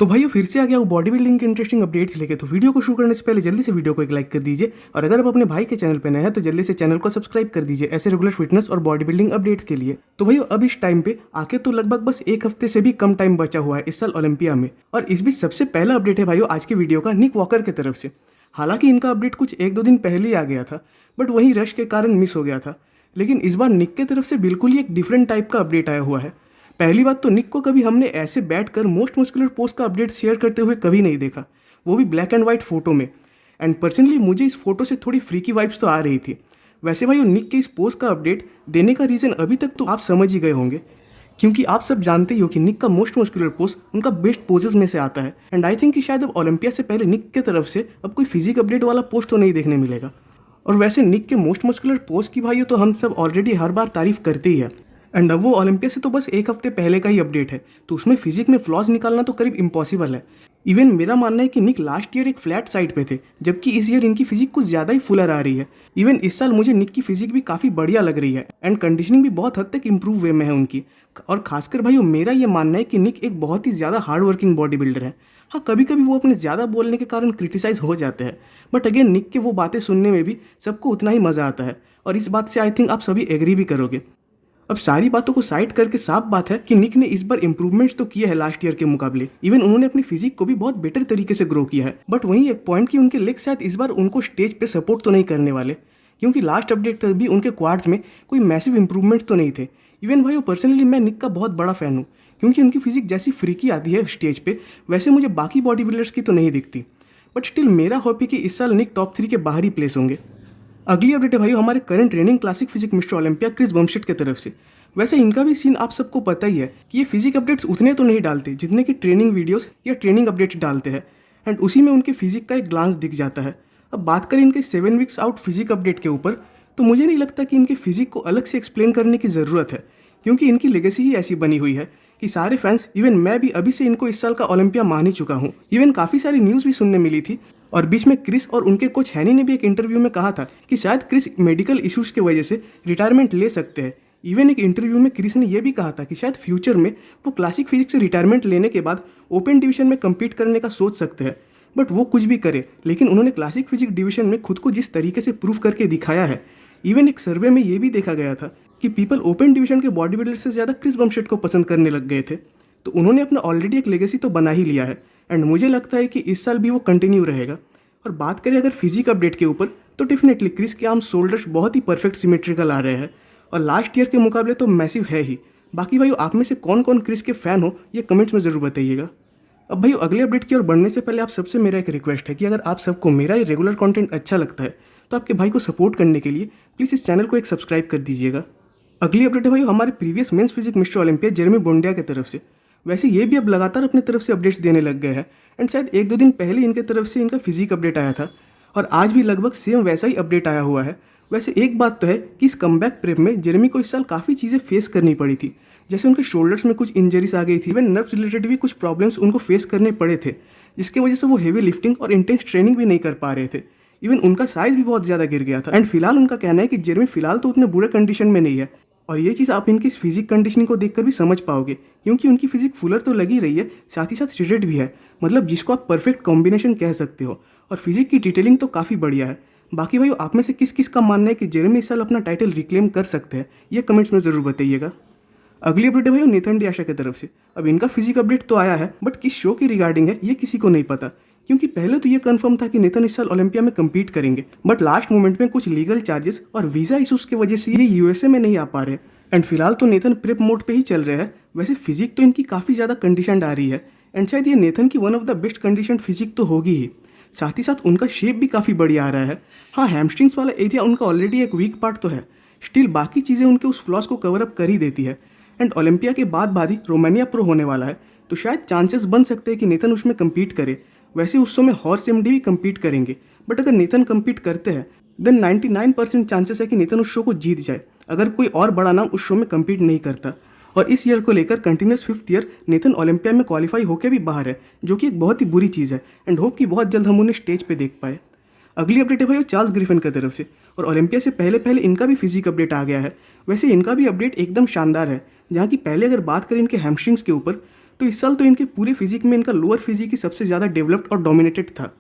तो भाइयों फिर से आ गया वो बॉडी बिल्डिंग के इंटरेस्टिंग अपडेट्स लेके। तो वीडियो को शुरू करने से पहले जल्दी से वीडियो को एक लाइक कर दीजिए, और अगर आप अपने भाई के चैनल पर नए हैं तो जल्दी से चैनल को सब्सक्राइब कर दीजिए ऐसे रेगुलर फिटनेस और बॉडी बिल्डिंग अपडेट्स के लिए। तो भाइयों अब इस टाइम पे आके तो लगभग बस एक हफ्ते से भी कम टाइम बचा हुआ है इस साल ओलंपिया में, और इस बीच सबसे पहला अपडेट है भाइयों आज के वीडियो का निक वॉकर की तरफ से। हालांकि इनका अपडेट कुछ एक दो दिन पहले ही आ गया था, बट वहीं रश के कारण मिस हो गया था। लेकिन इस बार निक की तरफ से बिल्कुल ही एक डिफरेंट टाइप का अपडेट आया हुआ है। पहली बात तो निक को कभी हमने ऐसे बैठकर मोस्ट मस्कुलर पोस्ट का अपडेट शेयर करते हुए कभी नहीं देखा, वो भी ब्लैक एंड वाइट फोटो में। एंड पर्सनली मुझे इस फोटो से थोड़ी फ्रीकी वाइब्स तो आ रही थी। वैसे भाई निक के इस पोस्ट का अपडेट देने का रीज़न अभी तक तो आप समझ ही गए होंगे, क्योंकि आप सब जानते ही हो कि निक का मोस्ट मस्कुलर पोस्ट उनका बेस्ट पोजेस में से आता है। एंड आई थिंक कि शायद अब ओलंपिया से पहले निक के तरफ से अब कोई फिजिक अपडेट वाला पोस्ट तो नहीं देखने मिलेगा। और वैसे निक के मोस्ट मस्कुलर पोस्ट की भाइयों तो हम सब ऑलरेडी हर बार तारीफ करते ही है। एंड अब वो ओलंपिया से तो बस एक हफ्ते पहले का ही अपडेट है, तो उसमें फिजिक में फ्लॉज निकालना तो करीब इम्पॉसिबल है। इवन मेरा मानना है कि निक लास्ट ईयर एक फ्लैट साइड पे थे, जबकि इस ईयर इनकी फिजिक कुछ ज़्यादा ही फुलर आ रही है। इवन इस साल मुझे निक की फिजिक भी काफ़ी बढ़िया लग रही है, एंड कंडीशनिंग भी बहुत हद तक इंप्रूव वे में है उनकी। और खासकर भाई मेरा ये मानना है कि निक एक बहुत ही ज़्यादा हार्ड वर्किंग बॉडी बिल्डर है। हाँ, कभी कभी वो अपने ज़्यादा बोलने के कारण क्रिटिसाइज हो जाते हैं, बट अगेन निक के वो बातें सुनने में भी सबको उतना ही मज़ा आता है, और इस बात से आई थिंक आप सभी एग्री भी करोगे। अब सारी बातों को साइड करके साफ बात है कि निक ने इस बार इंप्रूवमेंट्स तो किए हैं लास्ट ईयर के मुकाबले। इवन उन्होंने अपनी फिजिक को भी बहुत बेटर तरीके से ग्रो किया है। बट वहीं एक पॉइंट कि उनके लेग शायद इस बार उनको स्टेज पे सपोर्ट तो नहीं करने वाले, क्योंकि लास्ट अपडेट तक भी उनके क्वाड्स में कोई मैसिव इंप्रूवमेंट्स तो नहीं थे। इवन भाई पर्सनली मैं निक का बहुत बड़ा फैन हूँ, क्योंकि उनकी फिजिक जैसी फ्रीकी आती है स्टेज पे वैसे मुझे बाकी बॉडी बिल्डर्स की तो नहीं दिखती। बट स्टिल मेरा होप है कि इस साल निक टॉप 3 के बाहर ही प्लेस होंगे। अगली अपडेट है भाई हमारे current training classic physique Mister Olympia Chris Bumstead की तरफ से। वैसे इनका भी सीन आप सबको पता ही है कि ये फिजिक अपडेट्स उतने तो नहीं डालते जितने कि ट्रेनिंग वीडियोस या ट्रेनिंग अपडेट्स डालते हैं, एंड उसी में उनके फिजिक का एक ग्लांस दिख जाता है। अब बात करें इनके 7 वीक्स आउट फिजिक अपडेट के ऊपर, तो मुझे नहीं लगता कि इनके फिजिक को अलग से एक्सप्लेन करने की ज़रूरत है, क्योंकि इनकी लेगेसी ही ऐसी बनी हुई है कि सारे फैंस इवन मैं भी अभी से इनको इस साल का ओलंपिया मान ही चुका हूँ। इवन काफ़ी सारी न्यूज़ भी सुनने मिली थी, और बीच में क्रिस और उनके कोच हैनी ने भी एक इंटरव्यू में कहा था कि शायद क्रिस मेडिकल इश्यूज़ की वजह से रिटायरमेंट ले सकते हैं। इवन एक इंटरव्यू में क्रिस ने यह भी कहा था कि शायद फ्यूचर में वो क्लासिक फिजिक्स से रिटायरमेंट लेने के बाद ओपन डिवीजन में कम्पीट करने का सोच सकते हैं। बट वो कुछ भी करे, लेकिन उन्होंने क्लासिक फिजिक्स डिवीजन में खुद को जिस तरीके से प्रूव करके दिखाया है, इवन एक सर्वे में ये भी देखा गया था कि पीपल ओपन डिवीजन के बॉडी बिल्डर से ज़्यादा क्रिस बमस्टेड को पसंद करने लग गए थे। तो उन्होंने अपना ऑलरेडी एक लेगेसी तो बना ही लिया है, एंड मुझे लगता है कि इस साल भी वो कंटिन्यू रहेगा। और बात करें अगर फिजिक अपडेट के ऊपर, तो डेफिनेटली क्रिस के आर्म शोल्डर्स बहुत ही परफेक्ट सिमेट्रिकल आ रहे हैं, और लास्ट ईयर के मुकाबले तो मैसिव है ही। बाकी भाई आप में से कौन कौन क्रिस के फ़ैन हो ये कमेंट्स में ज़रूर बताइएगा। अब भाई अगले अपडेट की ओर बढ़ने से पहले आप सबसे मेरा एक रिक्वेस्ट है कि अगर आप सबको मेरा ये रेगुलर कंटेंट अच्छा लगता है तो आपके भाई को सपोर्ट करने के लिए प्लीज़ इस चैनल को एक सब्सक्राइब कर दीजिएगा। अगली अपडेट है भाई हमारे previous men's physique Mister Olympia Jeremy Buendia की तरफ से। वैसे ये भी अब लगातार अपनी तरफ से अपडेट्स देने लग गए हैं, एंड शायद एक दो दिन पहले इनके तरफ से इनका फिजिक अपडेट आया था, और आज भी लगभग सेम वैसा ही अपडेट आया हुआ है। वैसे एक बात तो है कि इस कमबैक प्रेप में जेरेमी को इस साल काफ़ी चीज़ें फेस करनी पड़ी थी, जैसे उनके शोल्डर्स में कुछ इंजरीज आ गई थी, इवन नर्व्स रिलेटेड भी कुछ प्रॉब्लम्स उनको फेस करने पड़े थे, जिसकी वजह से वो हेवी लिफ्टिंग और इंटेंस ट्रेनिंग भी नहीं कर पा रहे थे। इवन उनका साइज भी बहुत ज़्यादा गिर गया था, एंड फिलहाल उनका कहना है कि जेरेमी फिलहाल तो उतने बुरे कंडीशन में नहीं है, और ये चीज़ आप इनकी फिजिक कंडीशनिंग को देखकर भी समझ पाओगे, क्योंकि उनकी फिजिक फुलर तो लगी रही है, साथ ही साथ स्ट्रेटेड भी है, मतलब जिसको आप परफेक्ट कॉम्बिनेशन कह सकते हो, और फिजिक की डिटेलिंग तो काफ़ी बढ़िया है। बाकी भाई आप में से किस किस का मानना है कि जेरेमी इस साल अपना टाइटल रिक्लेम कर सकते हैं, ये कमेंट्स में ज़रूर बताइएगा। अगली अपडेट है भाई नेथन डियाशा की तरफ से। अब इनका फिजिक अपडेट तो आया है, बट किस शो की रिगार्डिंग है ये किसी को नहीं पता, क्योंकि पहले तो ये कंफर्म था कि नेथन इस साल ओलंपिया में कम्पीट करेंगे, बट लास्ट मोमेंट में कुछ लीगल चार्जेस और वीज़ा इशूज़ की वजह से ये यूएसए में नहीं आ पा रहे, एंड फिलहाल तो नेथन प्रेप मोड पे ही चल रहे हैं। वैसे फिजिक तो इनकी काफ़ी ज़्यादा कंडीशन आ रही है, एंड शायद ये नेथन की one of the best condition physique तो होगी ही, साथ ही साथ उनका शेप भी काफ़ी बढ़िया आ रहा है। हाँ, हैमस्ट्रिंग्स वाला एरिया उनका ऑलरेडी एक वीक पार्ट तो है, स्टिल बाकी चीज़ें उनके उस फ्लॉस को कवर अप कर ही देती है। एंड ओलंपिया के बाद ही रोमानिया प्रो होने वाला है, तो शायद चांसेस बन सकते हैं कि नेथन उसमें कम्पीट करे। वैसे उस समय हॉर्स एमडी भी कम्पीट करेंगे, बट अगर नेथन कम्पीट करते हैं देन 99% चांसेस है कि नेथन उस शो को जीत जाए, अगर कोई और बड़ा नाम उस शो में कम्पीट नहीं करता। और इस ईयर को लेकर continuous 5th year Nathan Olympia में क्वालिफाई होकर भी बाहर है, जो कि एक बहुत ही बुरी चीज़ है, एंड होप कि बहुत जल्द हम उन्हें स्टेज पे देख पाए। अगली अपडेट है भाई चार्ल्स ग्रिफिन की तरफ से, और ओलंपिया से पहले पहले इनका भी फिजिक अपडेट आ गया है। वैसे इनका भी अपडेट एकदम शानदार है, जहाँ की पहले अगर बात करें इनके हैमस्ट्रिंग्स के ऊपर, तो इस साल तो इनके पूरे फिजिक में इनका लोअर फिजिक ही सबसे ज़्यादा डेवलप्ड और डोमिनेटेड था।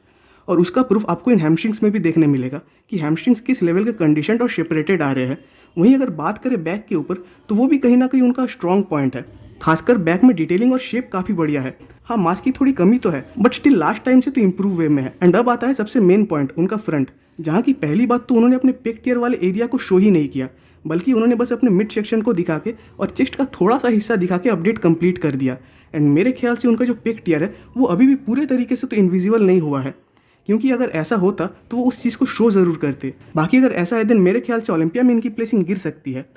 और उसका प्रूफ आपको इन हैमस्ट्रिंग्स में भी देखने मिलेगा कि हैमस्ट्रिंग्स किस लेवल के कंडीशन और सेपरेटेड आ रहे हैं। वहीं अगर बात करें बैक के ऊपर तो वो भी कहीं ना कहीं उनका स्ट्रॉन्ग पॉइंट है। खासकर बैक में डिटेलिंग और शेप काफ़ी बढ़िया है। हाँ, मास की थोड़ी कमी तो है बट स्टिल लास्ट टाइम से तो इंप्रूव वे में है। एंड अब आता है सबसे मेन पॉइंट, उनका फ्रंट, जहाँ की पहली बात तो उन्होंने अपने पेक टियर वाले एरिया को शो ही नहीं किया, बल्कि उन्होंने बस अपने मिड सेक्शन को दिखा के और चेस्ट का थोड़ा सा हिस्सा दिखा के अपडेट कंप्लीट कर दिया। एंड मेरे ख्याल से उनका जो पेक टियर है वो अभी भी पूरे तरीके से तो इनविजिबल नहीं हुआ है, क्योंकि अगर ऐसा होता तो वो उस चीज़ को शो ज़रूर करते। बाकी अगर ऐसा है देन मेरे ख्याल से ओलंपिया में इनकी प्लेसिंग गिर सकती है।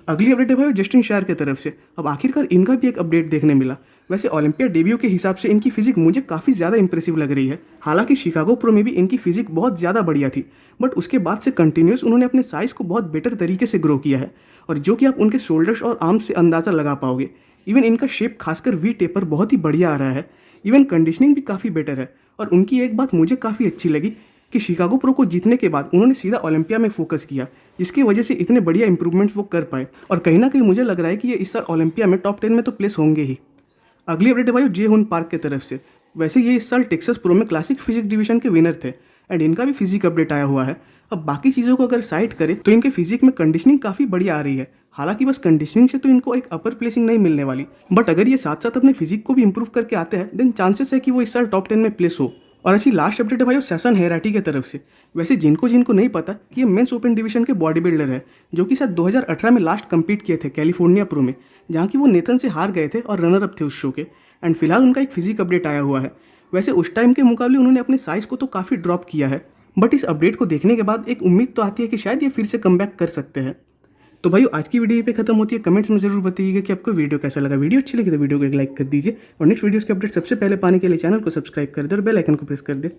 अगली अपडेट है भाई जस्टिन शायर की तरफ से। अब आखिरकार इनका भी एक अपडेट देखने मिला। वैसे ओलंपिया डेब्यू के हिसाब से इनकी फिजिक मुझे काफ़ी ज़्यादा इंप्रेसिव लग रही है। हालांकि शिकागो प्रो में भी इनकी फिजिक बहुत ज़्यादा बढ़िया थी, बट उसके बाद से कंटिन्यूस उन्होंने अपने साइज़ को बहुत बेटर तरीके से ग्रो किया है, और जो कि आप उनके शोल्डर्स और आर्म्स से अंदाज़ा लगा पाओगे। इवन इनका शेप खासकर वी टेपर बहुत ही बढ़िया आ रहा है। इवन कंडीशनिंग भी काफ़ी बेटर है। और उनकी एक बात मुझे काफ़ी अच्छी लगी कि शिकागो प्रो को जीतने के बाद उन्होंने सीधा ओलंपिया में फोकस किया, जिसकी वजह से इतने बढ़िया इंप्रूवमेंट्स वो कर पाए। और कहीं ना कहीं मुझे लग रहा है कि ये इस साल ओलंपिया में टॉप 10 में तो प्लेस होंगे ही। अगली अपडेट है भाई जे हुन पार्क की तरफ से। वैसे ये इस साल टेक्सास प्रो में क्लासिक फिजिक डिवीजन के विनर थे एंड इनका भी फिजिक अपडेट आया हुआ है। अब बाकी चीज़ों को अगर साइड करें तो इनके फिजिक में कंडीशनिंग काफ़ी बढ़िया आ रही है। हालांकि बस कंडीशनिंग से तो इनको एक अपर प्लेसिंग नहीं मिलने वाली, बट अगर ये साथ साथ अपने फिजिक को भी इंप्रूव करके आते हैं देन चांसेस है कि वो इस साल टॉप 10 में प्लेस हो। और ऐसी लास्ट अपडेट है भाई सेसन हेराटी की तरफ से। वैसे जिनको जिनको नहीं पता कि ये मेंस ओपन डिवीजन के बॉडी बिल्डर है, जो कि शायद 2018 में लास्ट कम्पीट किए थे कैलिफोर्निया प्रो में, जहाँ की वो नेथन से हार गए थे और रनर अप थे उस शो के। एंड फिलहाल उनका एक फिजिक अपडेट आया हुआ है। वैसे उस टाइम के मुकाबले उन्होंने अपने साइज़ को तो काफ़ी ड्रॉप किया है, बट इस अपडेट को देखने के बाद एक उम्मीद तो आती है कि शायद ये फिर से कमबैक कर सकते हैं। तो भाई आज की वीडियो पे खत्म होती है। कमेंट्स में जरूर बताइएगा कि आपको वीडियो कैसा लगा। वीडियो अच्छी लगी तो वीडियो को एक लाइक कर दीजिए और नेक्स्ट वीडियोस के अपडेट सबसे पहले पाने के लिए चैनल को सब्सक्राइब कर दे और बेल आइकन को प्रेस कर दे।